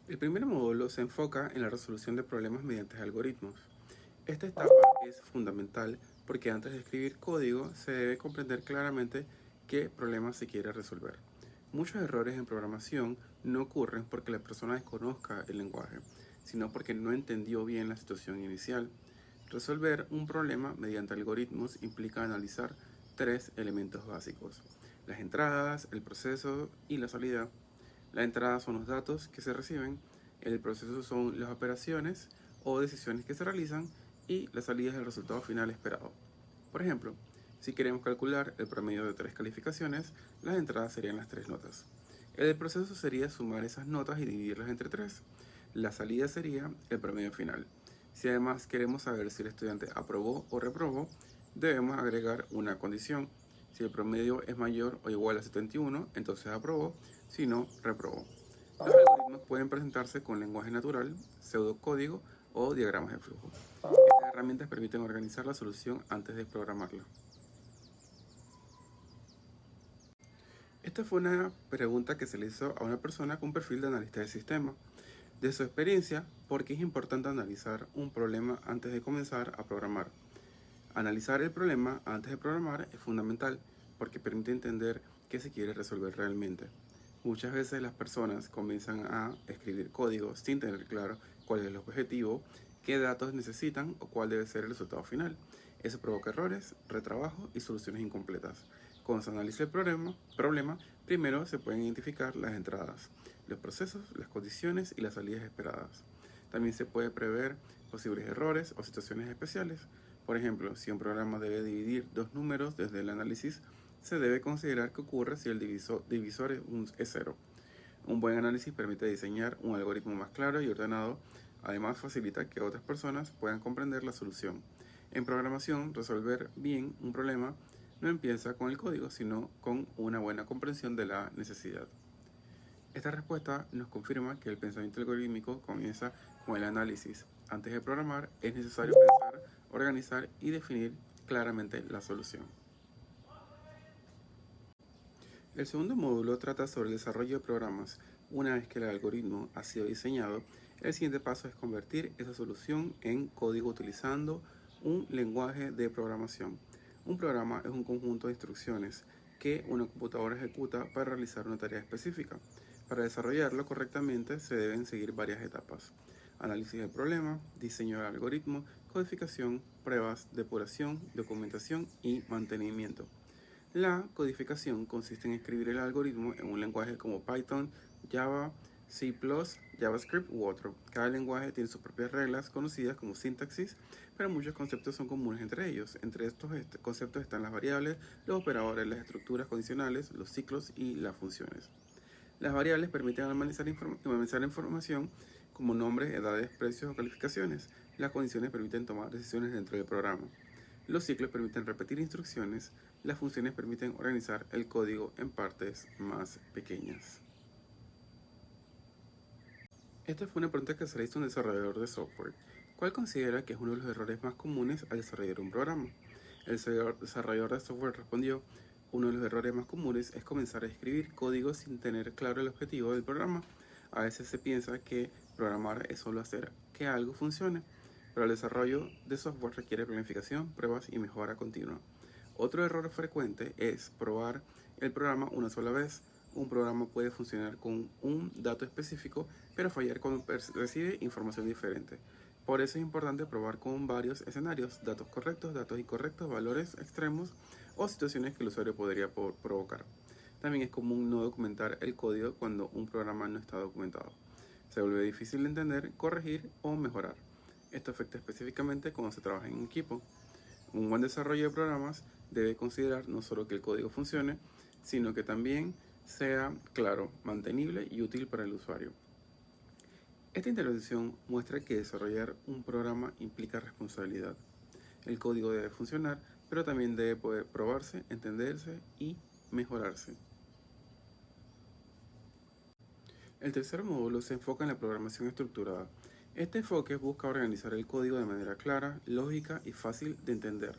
El primer módulo se enfoca en la resolución de problemas mediante algoritmos. Esta etapa es fundamental porque antes de escribir código se debe comprender claramente qué problema se quiere resolver. Muchos errores en programación no ocurren porque la persona desconozca el lenguaje, sino porque no entendió bien la situación inicial. Resolver un problema mediante algoritmos implica analizar tres elementos básicos: las entradas, el proceso y la salida. La entrada son los datos que se reciben, el proceso son las operaciones o decisiones que se realizan y la salida es el resultado final esperado. Por ejemplo, si queremos calcular el promedio de 3 calificaciones, las entradas serían las 3 notas. El proceso sería sumar esas notas y dividirlas entre 3. La salida sería el promedio final. Si además queremos saber si el estudiante aprobó o reprobó, debemos agregar una condición. Si el promedio es mayor o igual a 71, entonces aprobó, si no, reprobó. Los algoritmos pueden presentarse con lenguaje natural, pseudocódigo o diagramas de flujo. Estas herramientas permiten organizar la solución antes de programarla. Esta fue una pregunta que se le hizo a una persona con perfil de analista de sistemas. De su experiencia, ¿por qué es importante analizar un problema antes de comenzar a programar? Analizar el problema antes de programar es fundamental porque permite entender qué se quiere resolver realmente. Muchas veces las personas comienzan a escribir código sin tener claro cuál es el objetivo, qué datos necesitan o cuál debe ser el resultado final. Eso provoca errores, retrabajo y soluciones incompletas. Cuando se analiza el problema, primero se pueden identificar las entradas, los procesos, las condiciones y las salidas esperadas. También se puede prever posibles errores o situaciones especiales. Por ejemplo, si un programa debe dividir dos números desde el análisis, se debe considerar qué ocurre si el divisor es 0. Un buen análisis permite diseñar un algoritmo más claro y ordenado. Además, facilita que otras personas puedan comprender la solución. En programación, resolver bien un problema no empieza con el código, sino con una buena comprensión de la necesidad. Esta respuesta nos confirma que el pensamiento algorítmico comienza con el análisis. Antes de programar, es necesario pensar, organizar y definir claramente la solución. El segundo módulo trata sobre el desarrollo de programas. Una vez que el algoritmo ha sido diseñado, el siguiente paso es convertir esa solución en código utilizando un lenguaje de programación. Un programa es un conjunto de instrucciones que una computadora ejecuta para realizar una tarea específica. Para desarrollarlo correctamente se deben seguir varias etapas: análisis del problema, diseño del algoritmo, codificación, pruebas, depuración, documentación y mantenimiento. La codificación consiste en escribir el algoritmo en un lenguaje como Python, Java, C++, JavaScript u otro. Cada lenguaje tiene sus propias reglas conocidas como sintaxis, pero muchos conceptos son comunes entre ellos. Entre estos conceptos están las variables, los operadores, las estructuras condicionales, los ciclos y las funciones. Las variables permiten almacenar información como nombres, edades, precios o calificaciones. Las condiciones permiten tomar decisiones dentro del programa. Los ciclos permiten repetir instrucciones. Las funciones permiten organizar el código en partes más pequeñas. Esta fue una pregunta que se le hizo a un desarrollador de software. ¿Cuál considera que es uno de los errores más comunes al desarrollar un programa? El desarrollador de software respondió: uno de los errores más comunes es comenzar a escribir código sin tener claro el objetivo del programa. A veces se piensa que programar es solo hacer que algo funcione, pero el desarrollo de software requiere planificación, pruebas y mejora continua. Otro error frecuente es probar el programa una sola vez. Un programa puede funcionar con un dato específico, pero fallar cuando recibe información diferente. Por eso es importante probar con varios escenarios: datos correctos, datos incorrectos, valores extremos o situaciones que el usuario podría provocar. También es común no documentar el código cuando un programa no está documentado. Se vuelve difícil de entender, corregir o mejorar. Esto afecta específicamente cuando se trabaja en equipo. Un buen desarrollo de programas debe considerar no solo que el código funcione, sino que también sea claro, mantenible y útil para el usuario. Esta intervención muestra que desarrollar un programa implica responsabilidad. El código debe funcionar, pero también debe poder probarse, entenderse y mejorarse. El tercer módulo se enfoca en la programación estructurada. Este enfoque busca organizar el código de manera clara, lógica y fácil de entender.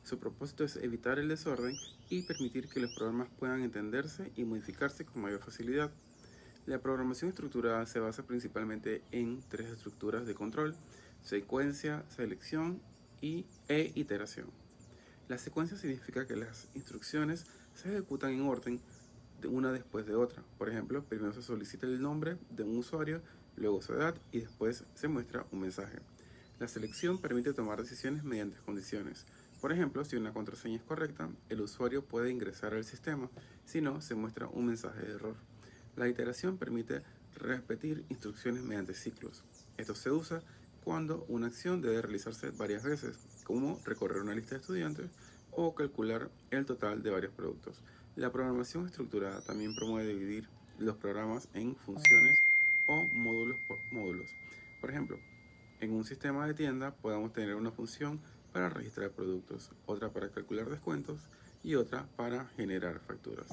Su propósito es evitar el desorden y permitir que los programas puedan entenderse y modificarse con mayor facilidad. La programación estructurada se basa principalmente en tres estructuras de control: secuencia, selección e iteración. La secuencia significa que las instrucciones se ejecutan en orden de una después de otra. Por ejemplo, primero se solicita el nombre de un usuario, luego su edad y después se muestra un mensaje. La selección permite tomar decisiones mediante condiciones. Por ejemplo, si una contraseña es correcta, el usuario puede ingresar al sistema, si no, se muestra un mensaje de error. La iteración permite repetir instrucciones mediante ciclos. Esto se usa cuando una acción debe realizarse varias veces, como recorrer una lista de estudiantes o calcular el total de varios productos. La programación estructurada también promueve dividir los programas en funciones o módulos por módulos. Por ejemplo, en un sistema de tienda podemos tener una función para registrar productos, otra para calcular descuentos y otra para generar facturas.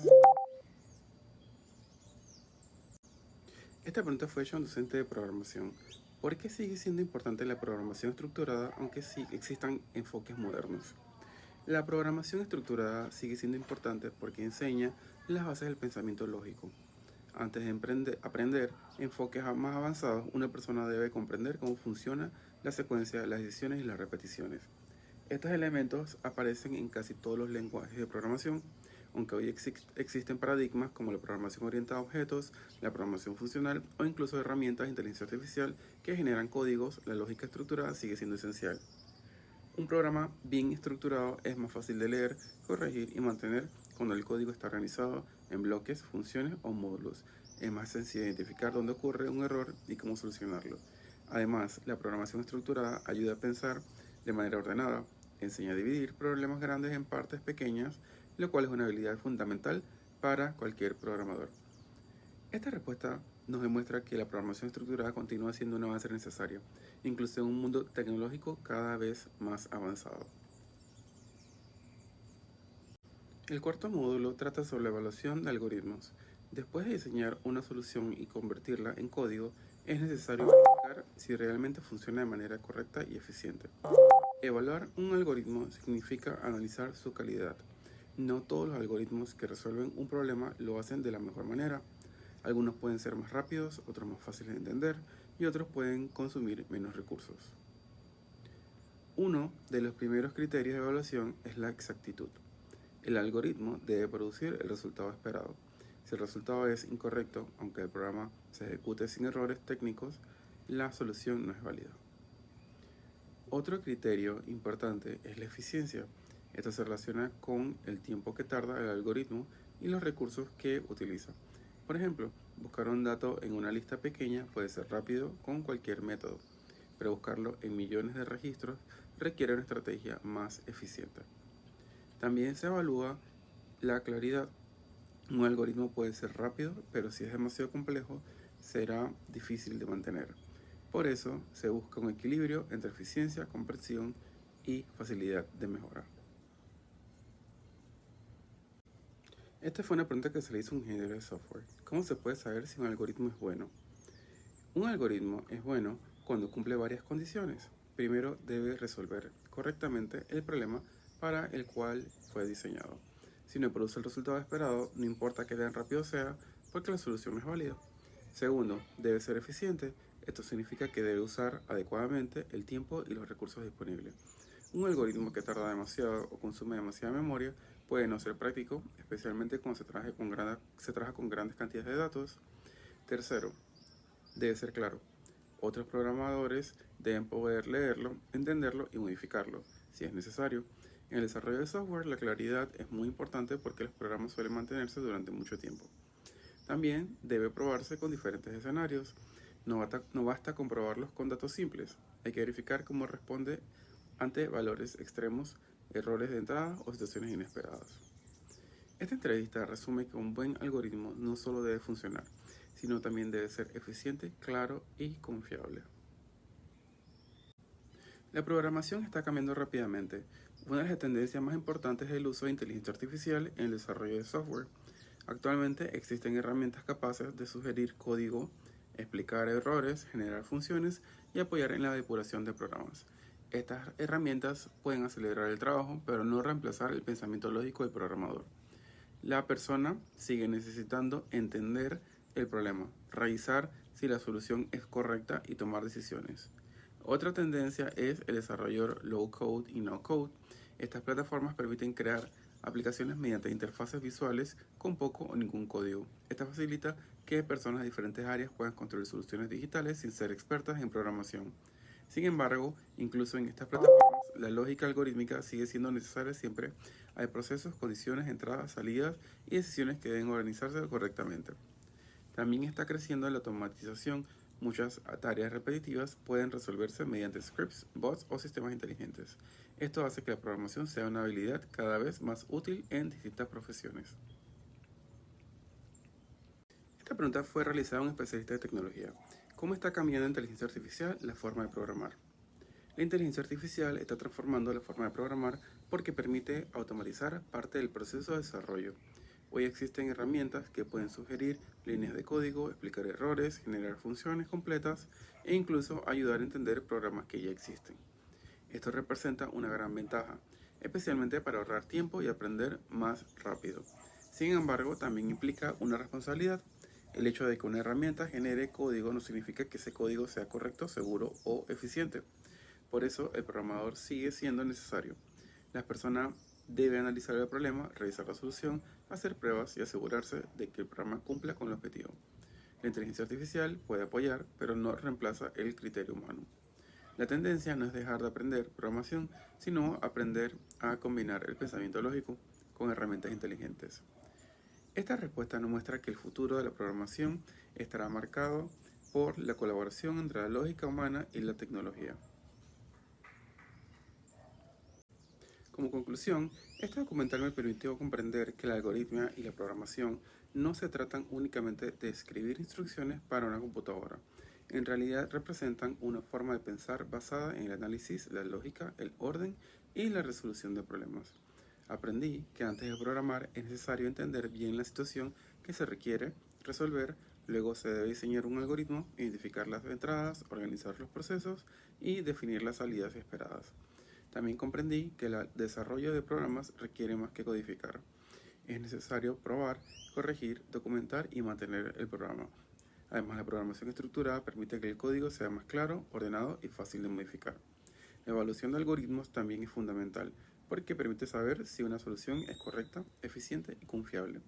Esta pregunta fue hecha a un docente de programación. ¿Por qué sigue siendo importante la programación estructurada aunque sí existan enfoques modernos? La programación estructurada sigue siendo importante porque enseña las bases del pensamiento lógico. Antes de aprender enfoques más avanzados, una persona debe comprender cómo funciona la secuencia, las decisiones y las repeticiones. Estos elementos aparecen en casi todos los lenguajes de programación, aunque hoy existen paradigmas como la programación orientada a objetos, la programación funcional o incluso herramientas de inteligencia artificial que generan códigos. La lógica estructurada sigue siendo esencial. Un programa bien estructurado es más fácil de leer, corregir y mantener cuando el código está organizado en bloques, funciones o módulos. Es más sencillo identificar dónde ocurre un error y cómo solucionarlo. Además, la programación estructurada ayuda a pensar de manera ordenada, enseña a dividir problemas grandes en partes pequeñas, lo cual es una habilidad fundamental para cualquier programador. Esta respuesta nos demuestra que la programación estructurada continúa siendo un avance necesario, incluso en un mundo tecnológico cada vez más avanzado. El cuarto módulo trata sobre la evaluación de algoritmos. Después de diseñar una solución y convertirla en código, es necesario verificar si realmente funciona de manera correcta y eficiente. Evaluar un algoritmo significa analizar su calidad. No todos los algoritmos que resuelven un problema lo hacen de la mejor manera. Algunos pueden ser más rápidos, otros más fáciles de entender y otros pueden consumir menos recursos. Uno de los primeros criterios de evaluación es la exactitud. El algoritmo debe producir el resultado esperado. Si el resultado es incorrecto, aunque el programa se ejecute sin errores técnicos, la solución no es válida. Otro criterio importante es la eficiencia. Esto se relaciona con el tiempo que tarda el algoritmo y los recursos que utiliza. Por ejemplo, buscar un dato en una lista pequeña puede ser rápido con cualquier método, pero buscarlo en millones de registros requiere una estrategia más eficiente. También se evalúa la claridad. Un algoritmo puede ser rápido, pero si es demasiado complejo, será difícil de mantener. Por eso se busca un equilibrio entre eficiencia, comprensión y facilidad de mejora. Esta fue una pregunta que se le hizo a un ingeniero de software. ¿Cómo se puede saber si un algoritmo es bueno? Un algoritmo es bueno cuando cumple varias condiciones. Primero, debe resolver correctamente el problema para el cual fue diseñado. Si no produce el resultado esperado, no importa qué tan rápido sea, porque la solución no es válida. Segundo, debe ser eficiente. Esto significa que debe usar adecuadamente el tiempo y los recursos disponibles. Un algoritmo que tarda demasiado o consume demasiada memoria puede no ser práctico, especialmente cuando se trabaja con grandes cantidades de datos. Tercero, debe ser claro. Otros programadores deben poder leerlo, entenderlo y modificarlo, si es necesario. En el desarrollo de software, la claridad es muy importante porque los programas suelen mantenerse durante mucho tiempo. También debe probarse con diferentes escenarios. No basta comprobarlos con datos simples. Hay que verificar cómo responde ante valores extremos, errores de entrada o situaciones inesperadas. Esta entrevista resume que un buen algoritmo no solo debe funcionar, sino también debe ser eficiente, claro y confiable. La programación está cambiando rápidamente. Una de las tendencias más importantes es el uso de inteligencia artificial en el desarrollo de software. Actualmente existen herramientas capaces de sugerir código, explicar errores, generar funciones y apoyar en la depuración de programas. Estas herramientas pueden acelerar el trabajo, pero no reemplazar el pensamiento lógico del programador. La persona sigue necesitando entender el problema, revisar si la solución es correcta y tomar decisiones. Otra tendencia es el desarrollo low code y no code. Estas plataformas permiten crear aplicaciones mediante interfaces visuales con poco o ningún código. Esto facilita que personas de diferentes áreas puedan construir soluciones digitales sin ser expertas en programación. Sin embargo, incluso en estas plataformas, la lógica algorítmica sigue siendo necesaria siempre. Hay procesos, condiciones, entradas, salidas y decisiones que deben organizarse correctamente. También está creciendo la automatización. Muchas tareas repetitivas pueden resolverse mediante scripts, bots o sistemas inteligentes. Esto hace que la programación sea una habilidad cada vez más útil en distintas profesiones. Esta pregunta fue realizada a un especialista de tecnología. ¿Cómo está cambiando la inteligencia artificial la forma de programar? La inteligencia artificial está transformando la forma de programar porque permite automatizar parte del proceso de desarrollo. Hoy existen herramientas que pueden sugerir líneas de código, explicar errores, generar funciones completas e incluso ayudar a entender programas que ya existen. Esto representa una gran ventaja, especialmente para ahorrar tiempo y aprender más rápido. Sin embargo, también implica una responsabilidad. El hecho de que una herramienta genere código no significa que ese código sea correcto, seguro o eficiente. Por eso, el programador sigue siendo necesario. Las personas deben analizar el problema, revisar la solución, hacer pruebas y asegurarse de que el programa cumpla con el objetivo. La inteligencia artificial puede apoyar, pero no reemplaza el criterio humano. La tendencia no es dejar de aprender programación, sino aprender a combinar el pensamiento lógico con herramientas inteligentes. Esta respuesta nos muestra que el futuro de la programación estará marcado por la colaboración entre la lógica humana y la tecnología. Como conclusión, este documental me permitió comprender que la algoritmia y la programación no se tratan únicamente de escribir instrucciones para una computadora. En realidad representan una forma de pensar basada en el análisis, la lógica, el orden y la resolución de problemas. Aprendí que antes de programar es necesario entender bien la situación que se requiere resolver, luego se debe diseñar un algoritmo, identificar las entradas, organizar los procesos y definir las salidas esperadas. También comprendí que el desarrollo de programas requiere más que codificar. Es necesario probar, corregir, documentar y mantener el programa. Además, la programación estructurada permite que el código sea más claro, ordenado y fácil de modificar. La evaluación de algoritmos también es fundamental, porque permite saber si una solución es correcta, eficiente y confiable.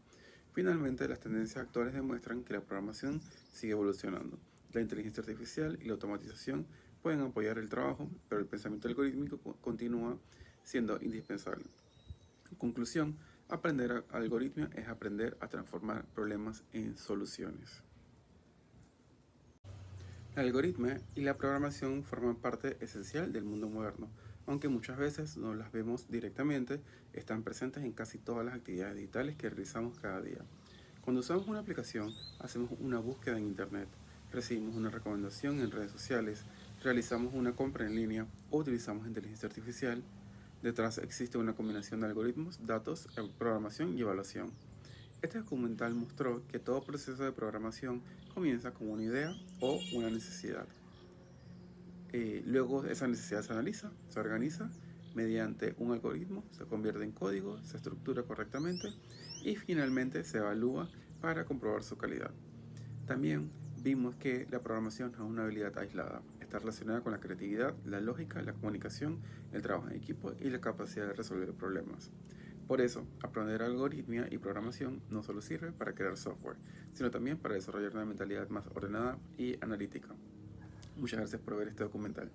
Finalmente, las tendencias actuales demuestran que la programación sigue evolucionando. La inteligencia artificial y la automatización pueden apoyar el trabajo, pero el pensamiento algorítmico continúa siendo indispensable. En conclusión, aprender algoritmia es aprender a transformar problemas en soluciones. La algoritmia y la programación forman parte esencial del mundo moderno, aunque muchas veces no las vemos directamente, están presentes en casi todas las actividades digitales que realizamos cada día. Cuando usamos una aplicación, hacemos una búsqueda en Internet, recibimos una recomendación en redes sociales, realizamos una compra en línea o utilizamos inteligencia artificial. Detrás existe una combinación de algoritmos, datos, programación y evaluación. Este documental mostró que todo proceso de programación comienza con una idea o una necesidad. Luego esa necesidad se analiza, se organiza mediante un algoritmo, se convierte en código, se estructura correctamente y finalmente se evalúa para comprobar su calidad. También vimos que la programación no es una habilidad aislada, está relacionada con la creatividad, la lógica, la comunicación, el trabajo en equipo y la capacidad de resolver problemas. Por eso, aprender algoritmia y programación no solo sirve para crear software, sino también para desarrollar una mentalidad más ordenada y analítica. Muchas gracias por ver este documental.